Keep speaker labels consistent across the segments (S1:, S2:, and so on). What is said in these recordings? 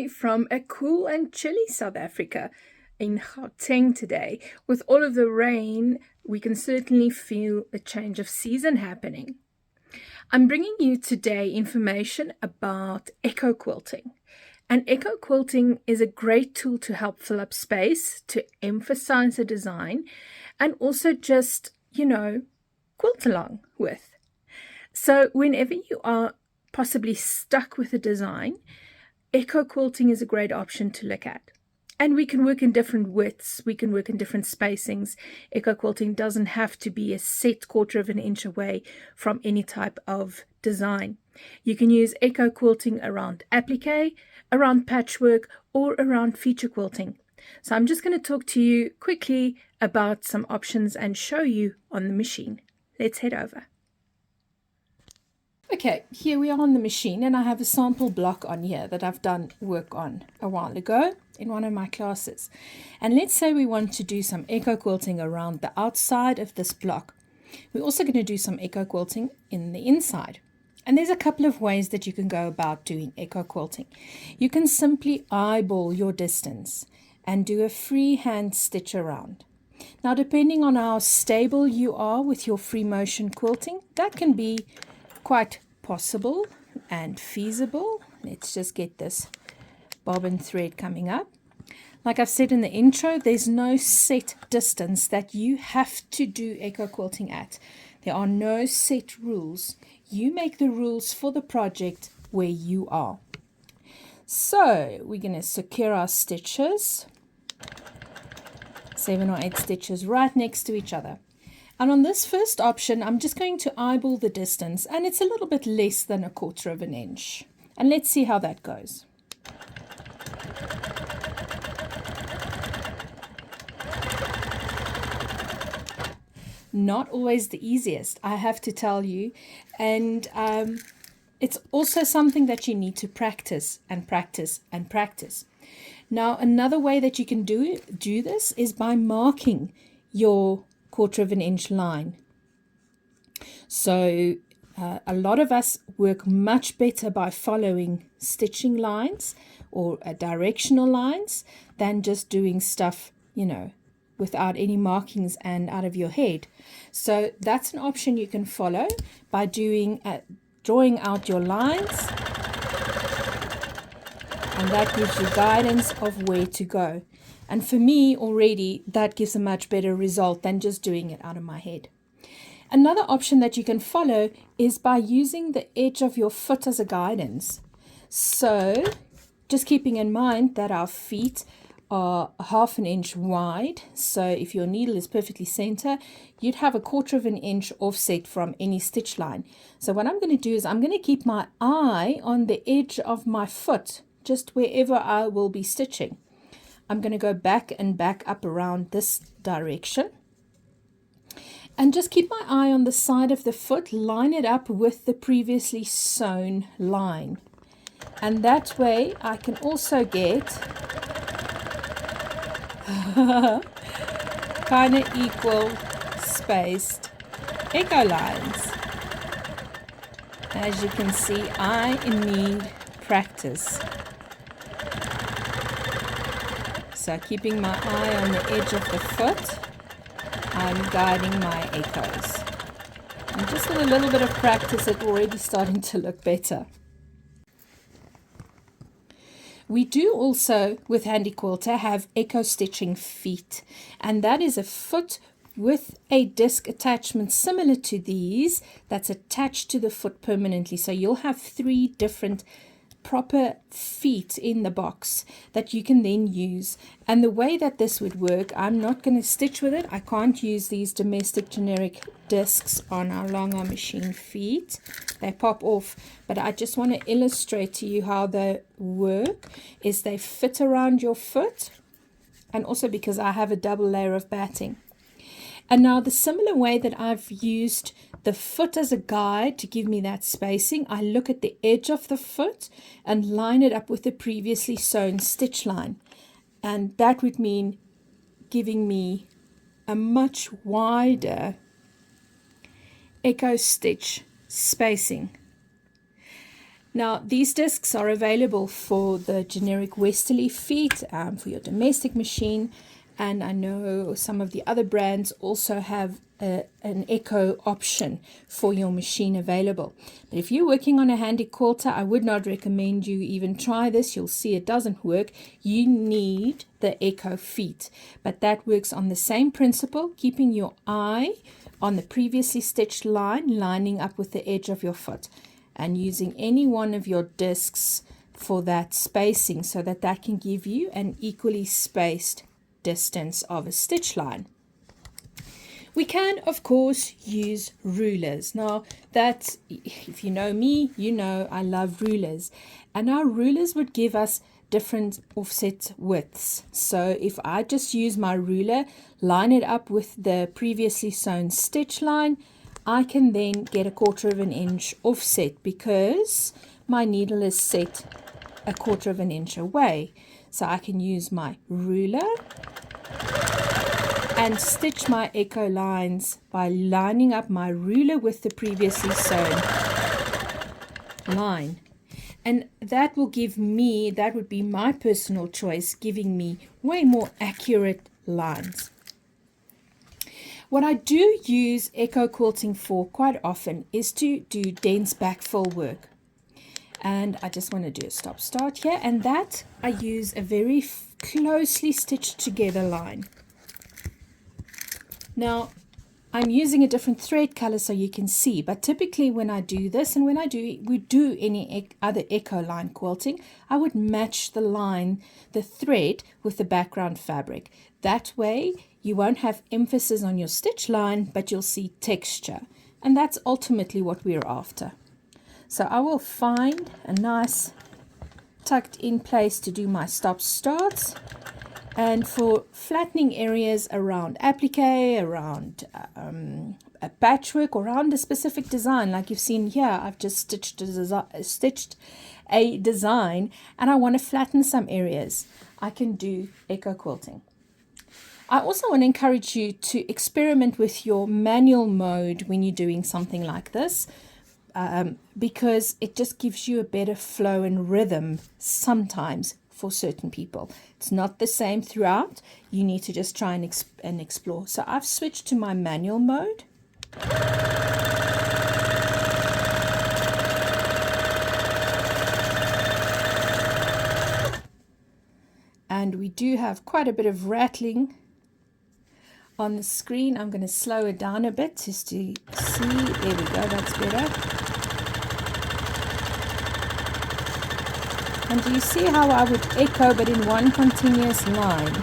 S1: Hi from a cool and chilly South Africa in Gauteng today. With all of the rain, we can certainly feel a change of season happening. I'm bringing you today information about eco quilting. And eco quilting is a great tool to help fill up space, to emphasize a design, and also just, quilt along with. So, whenever you are possibly stuck with a design, eco quilting is a great option to look at. And we can work in different widths, we can work in different spacings. Eco quilting doesn't have to be a set 1/4 of an inch away from any type of design. You can use eco quilting around applique, around patchwork, or around feature quilting. So I'm just going to talk to you quickly about some options and show you on the machine. Let's head over. Okay, here we are on the machine, and I have a sample block on here that I've done work on a while ago in one of my classes. And let's say we want to do some eco quilting around the outside of this block. We're also going to do some eco quilting in the inside. And there's a couple of ways that you can go about doing eco quilting. You can simply eyeball your distance and do a freehand stitch around. Now, depending on how stable you are with your free motion quilting, that can be quite possible and feasible. Let's just get this bobbin thread coming up. Like I've said in the intro, there's no set distance that you have to do eco quilting at. There are no set rules. You make the rules for the project where you are. So we're going to secure our stitches, 7 or 8 stitches right next to each other. And on this first option, I'm just going to eyeball the distance, and it's a little bit less than 1/4 of an inch. And let's see how that goes. Not always the easiest, I have to tell you. And it's also something that you need to practice and practice and practice. Now, another way that you can do this is by marking your 1/4 of an inch line. So a lot of us work much better by following stitching lines or directional lines than just doing stuff, without any markings and out of your head. So that's an option you can follow by drawing out your lines, and that gives you guidance of where to go. And for me already, that gives a much better result than just doing it out of my head. Another option that you can follow is by using the edge of your foot as a guidance. So just keeping in mind that our feet are 1/2 an inch wide. So if your needle is perfectly center, you'd have 1/4 of an inch offset from any stitch line. So what I'm going to do is I'm going to keep my eye on the edge of my foot, just wherever I will be stitching. I'm going to go back and back up around this direction. And just keep my eye on the side of the foot, line it up with the previously sewn line. And that way I can also get kind of equal spaced echo lines. As you can see, I need practice. So keeping my eye on the edge of the foot, I'm guiding my echoes. And just with a little bit of practice, it's already starting to look better. We do also, with Handy Quilter, have echo stitching feet. And that is a foot with a disc attachment similar to these that's attached to the foot permanently. So you'll have 3 different proper feet in the box that you can then use. And the way that this would work, I'm not going to stitch with it. I can't use these domestic generic discs on our long arm machine feet. They pop off, but I just want to illustrate to you how they work. Is they fit around your foot, and also because I have a double layer of batting. And now the similar way that I've used the foot as a guide to give me that spacing, I look at the edge of the foot and line it up with the previously sewn stitch line. And that would mean giving me a much wider echo stitch spacing. Now, these discs are available for the generic westerly feet, for your domestic machine, and I know some of the other brands also have an echo option for your machine available. But if you're working on a handy quilter, I would not recommend you even try this. You'll see it doesn't work. You need the echo feet, but that works on the same principle, keeping your eye on the previously stitched line, lining up with the edge of your foot, and using any one of your discs for that spacing so that that can give you an equally spaced distance of a stitch line. We can, of course, use rulers. Now, that, if you know me, you know I love rulers. And our rulers would give us different offset widths. So if I just use my ruler, line it up with the previously sewn stitch line, I can then get 1/4 inch offset because my needle is set 1/4 inch away. So I can use my ruler and stitch my echo lines by lining up my ruler with the previously sewn line. And that will give me, that would be my personal choice, giving me way more accurate lines. What I do use echo quilting for quite often is to do dense backfill work. And I just want to do a stop start here, and that I use a very closely stitched together line. Now I'm using a different thread color so you can see, but typically when I do this, and when we do any other echo line quilting, I would match the line, the thread, with the background fabric. That way you won't have emphasis on your stitch line, but you'll see texture, and that's ultimately what we're after. So I will find a nice tucked in place to do my stop starts. And for flattening areas around applique, around a patchwork, or around a specific design, like you've seen here, I've just stitched a design and I want to flatten some areas, I can do echo quilting. I also want to encourage you to experiment with your manual mode when you're doing something like this. Because it just gives you a better flow and rhythm sometimes for certain people. It's not the same throughout. You need to just try and explore. So I've switched to my manual mode. And we do have quite a bit of rattling on the screen. I'm going to slow it down a bit just to see. There we go, that's better. And do you see how I would echo but in one continuous line?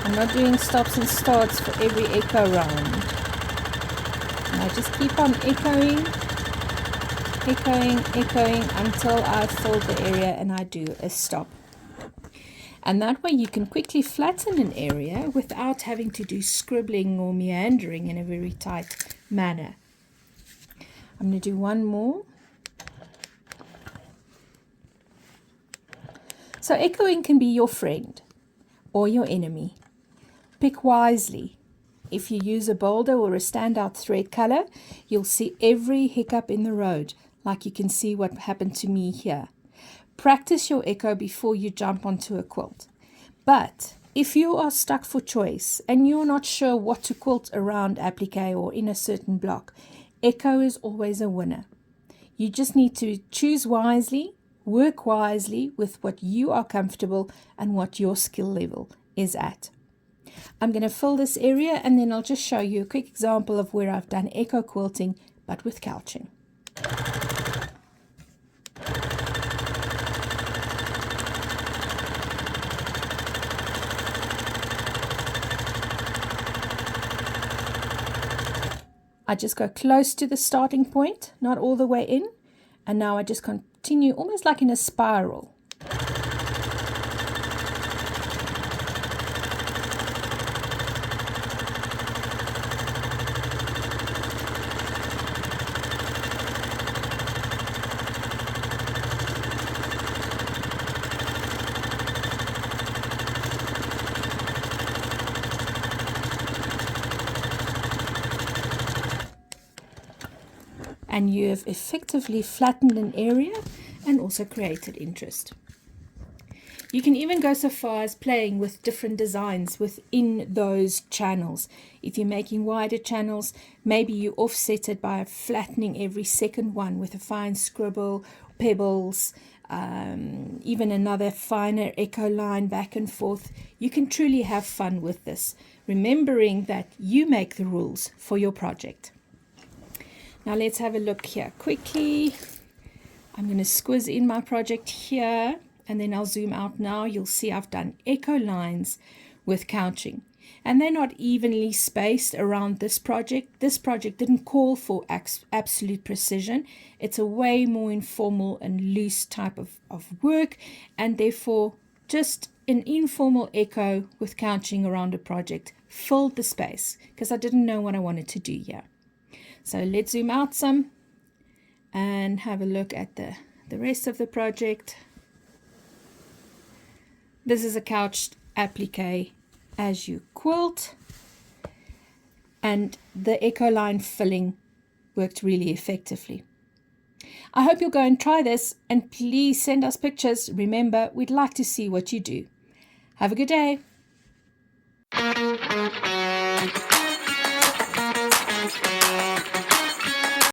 S1: I'm not doing stops and starts for every echo round. And I just keep on echoing until I've filled the area and I do a stop. And that way you can quickly flatten an area without having to do scribbling or meandering in a very tight manner. I'm going to do one more. So echoing can be your friend or your enemy. Pick wisely. If you use a bolder or a standout thread color, you'll see every hiccup in the road, like you can see what happened to me here. Practice your echo before you jump onto a quilt. But if you are stuck for choice and you're not sure what to quilt around applique or in a certain block, echo is always a winner. You just need to choose wisely, work wisely with what you are comfortable and what your skill level is at. I'm going to fill this area and then I'll just show you a quick example of where I've done echo quilting but with couching. I just go close to the starting point, not all the way in, and now I just continue almost like in a spiral. and you have effectively flattened an area and also created interest. You can even go so far as playing with different designs within those channels. If you're making wider channels, maybe you offset it by flattening every second one with a fine scribble, pebbles, even another finer echo line back and forth. You can truly have fun with this, remembering that you make the rules for your project. Now let's have a look here quickly. I'm going to squiz in my project here, and then I'll zoom out now. You'll see I've done echo lines with couching, and they're not evenly spaced around this project. This project didn't call for absolute precision. It's a way more informal and loose type of work, and therefore just an informal echo with couching around a project filled the space because I didn't know what I wanted to do here. So let's zoom out some and have a look at the rest of the project. This is a couched applique as you quilt, and the echo line filling worked really effectively. I hope you'll go and try this, and please send us pictures. Remember, we'd like to see what you do. Have a good day.